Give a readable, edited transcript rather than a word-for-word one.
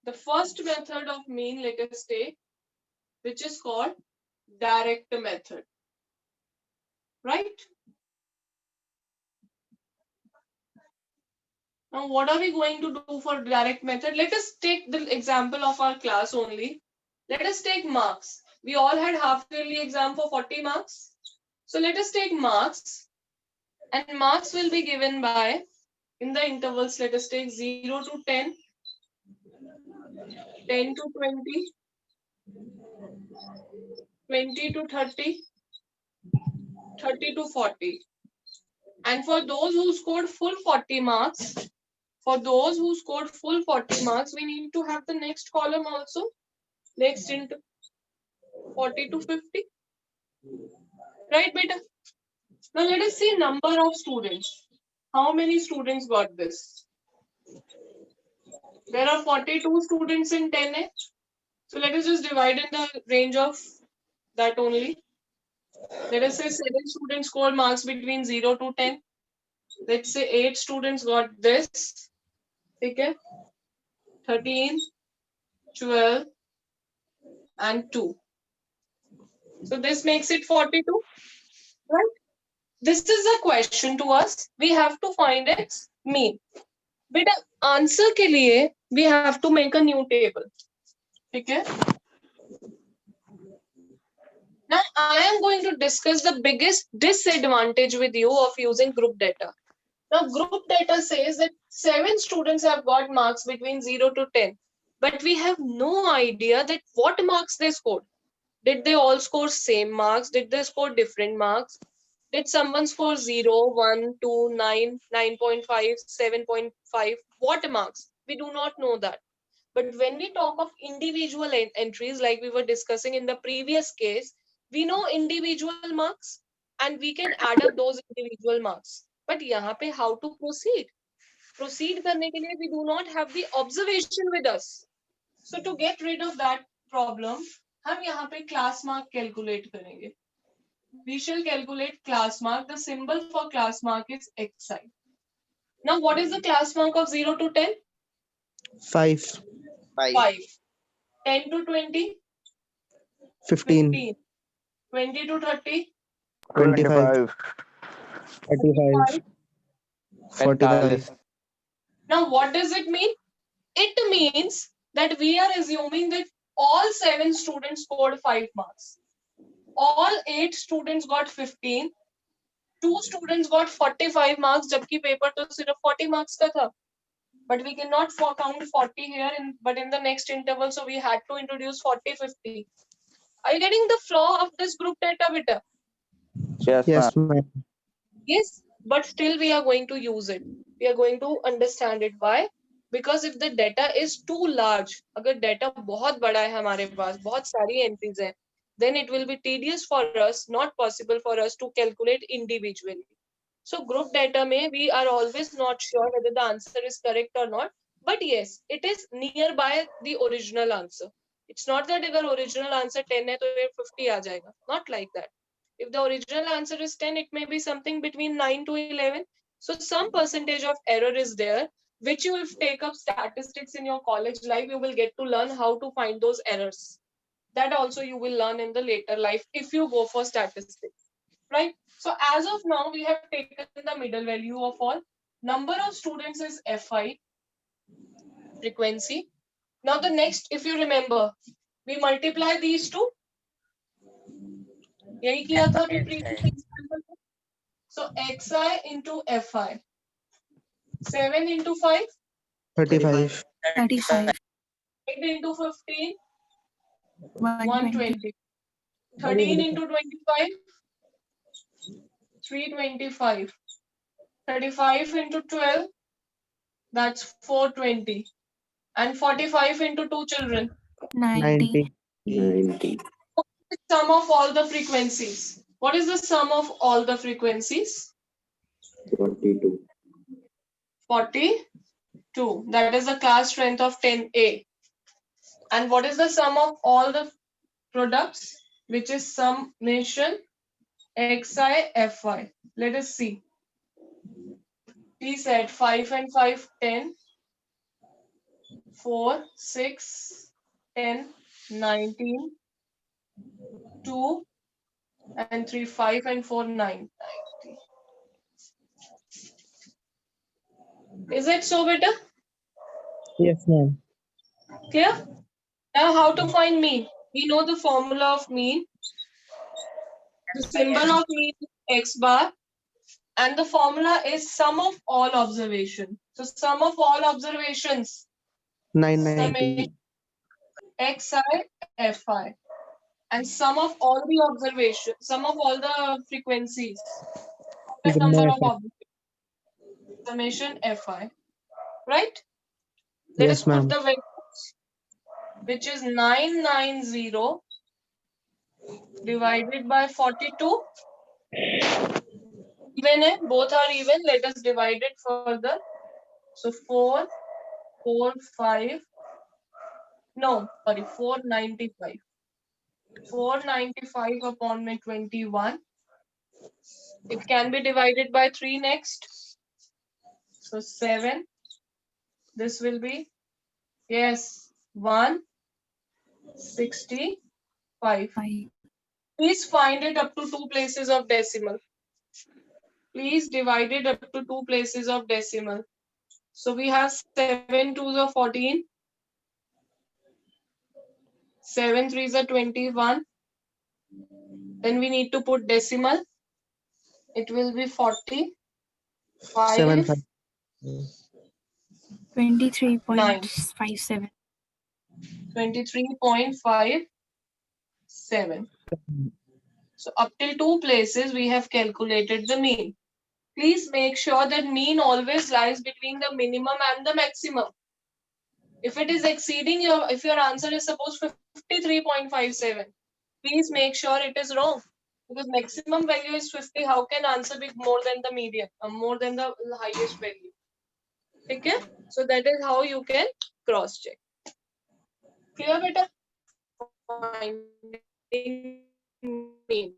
The first method of mean, let us take, which is called direct method, right? Now, what are we going to do for direct method? Let us take the example of our class only. Let us take marks. We all had half yearly exam for 40 marks. So let us take marks, and marks will be given by, in the intervals, let us take 0 to 10, 10 to 20, 20 to 30, 30 to 40. And for those who scored full 40 marks, we need to have the next column also, next into 40 to 50. Right, beta? Now let us see number of students. How many students got this? There are 42 students in 10A. So let us just divide in the range of that only. Let us say 7 students scored marks between 0 to 10. Let's say 8 students got this. Okay? 13, 12, and 2. So this makes it 42. Right? This is a question to us. We have to find its mean. But answer के लिए we have to make a new table. Okay? Now I am going to discuss the biggest disadvantage with you of using group data. Now group data says that 7 students have got marks between 0 to 10, but we have no idea that what marks they scored. Did they all score same marks? Did they score different marks? Did someone score 0, 1, 2, 9, 9.5, 7.5? What marks? We do not know that. But when we talk of individual entries, like we were discussing in the previous case, we know individual marks and we can add up those individual marks. But यहाँ पे how to proceed? Proceed करने के लिए we do not have the observation with us. So to get rid of that problem, हम यहाँ पे class mark calculate करेंगे. We shall calculate class mark. The symbol for class mark is xi. Now what is the class mark of 0 to 10? 5. 5. 10 to 20? 15. 20 to 30? 25. 35. 45. Now what does it mean? It means that we are assuming that all 7 students scored 5 marks. All 8 students got 15. 2 students got 45 marks, जबकि paper तो सिर्फ 40 marks का था. But we cannot count 40 here, but in the next interval, so we had to introduce 40, 50. Are you getting the flow of this group data, beta? Yes, ma'am. Yes, but still we are going to use it. We are going to understand it. Why? Because if the data is too large, अगर data बहुत बड़ा है हमारे पास, बहुत सारी entries हैं, then it will be tedious for us, not possible for us to calculate individually. So group data में we are always not sure whether the answer is correct or not. But yes, it is nearby the original answer. It's not that अगर original answer 10 है तो 50 आ जाएगा. Not like that. If the original answer is 10, it may be something between 9 to 11. So some percentage of error is there, which you will take up statistics in your college life. You will get to learn how to find those errors. That also you will learn in the later life if you go for statistics, right? So as of now, we have taken the middle value of all. Number of students is Fi, frequency. Now the next, if you remember, we multiply these two. यही किया था अभी previous example में. So xi into fi. 7 into 5. 35. 35. 8 into 15. 120. 120. 13 into 25. 325. 35 into 12. That's 420. And 45 into 2 children. 90. 90. Sum of all the frequencies. What is the sum of all the frequencies? 42. 42. That is the class strength of 10A. And what is the sum of all the products? Which is summation xi fy. Let us see. He said 5 and 5, 10. 4, 6, 10, 19, 2, and 3, 5, and 4, 9, 90. Is it so, beta? Yes, ma'am. Clear? Now, how to find mean? We know the formula of mean. The symbol of mean is x bar, and the formula is sum of all observation. So, sum of all observations, 990. xi, fi, and sum of all the observations, sum of all the frequencies, that number of Gamma. observations, summation fi, right? Let us Yes, put ma'am. the weight, which is 990 divided by 42. Even, both are even. Let us divide it further. So 4, 4, 5. No, sorry, 495. 495 upon my 21. It can be divided by 3 next. So 7. This will be, yes, 165. 5. Please find it up to 2 places of decimal. Please divide it up to 2 places of decimal. So we have 7 2s are 14. 7 3s are 21. Then we need to put decimal. It will be 40. 7 5, 23.57. 23.57. So up till 2 places we have calculated the mean. Please make sure that mean always lies between the minimum and the maximum. If it is exceeding if your answer is suppose 53.57, please make sure it is wrong. Because maximum value is 50, how can answer be more than the median, more than the highest value? Okay? So that is how you can cross check. Clear, beta? Finding mean.